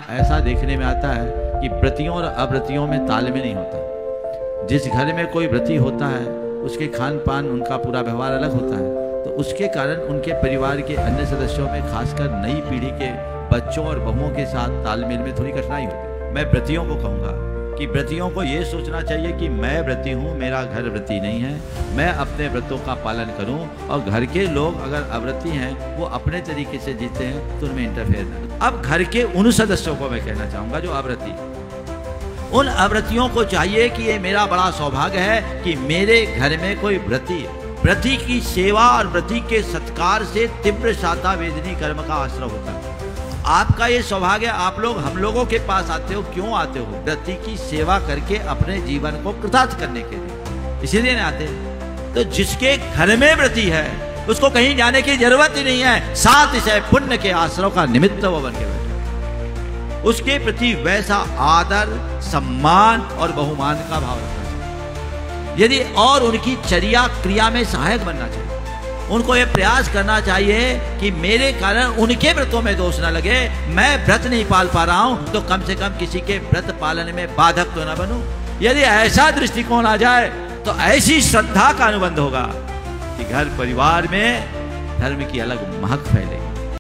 ऐसा देखने में आता है कि व्रतियों और अव्रतियों में तालमेल नहीं होता। जिस घर में कोई व्रती होता है उसके खान पान, उनका पूरा व्यवहार अलग होता है, तो उसके कारण उनके परिवार के अन्य सदस्यों में, खासकर नई पीढ़ी के बच्चों और बहुओं के साथ तालमेल में थोड़ी कठिनाई होती है। मैं व्रतियों को कहूँगा कि व्रतियों को ये सोचना चाहिए कि मैं व्रती हूँ, मेरा घर व्रती नहीं है, मैं अपने व्रतों का पालन करूँ और घर के लोग अगर अव्रती हैं वो अपने तरीके से जीते हैं तो उनमें इंटरफेयर न। अब घर के उन सदस्यों को मैं कहना चाहूँगा जो अव्रती, उन अव्रतियों को चाहिए कि ये मेरा बड़ा सौभाग्य है कि मेरे घर में कोई व्रती है। व्रती की सेवा और व्रती के सत्कार से तीव्र शाता वेदनी कर्म का आश्रय होता है। आपका ये सौभाग्य, आप लोग हम लोगों के पास आते हो, क्यों आते हो? व्रती की सेवा करके अपने जीवन को कृतार्थ करने के लिए, इसीलिए नहीं आते। तो जिसके घर में व्रती है उसको कहीं जाने की जरूरत ही नहीं है, साथ इसे पुण्य के आश्रय का निमित्त वो बन के बैठे। उसके प्रति वैसा आदर, सम्मान और बहुमान का भाव रखना चाहिए। यदि और उनकी चर्या क्रिया में सहायक बनना चाहिए। उनको ये प्रयास करना चाहिए कि मेरे कारण उनके व्रतों में दोष न लगे। मैं व्रत नहीं पाल पा रहा हूं तो कम से कम किसी के व्रत पालन में बाधक तो न बनूं। यदि ऐसा दृष्टिकोण आ जाए तो ऐसी श्रद्धा का अनुबंध होगा कि घर परिवार में धर्म की अलग महक फैलेगी।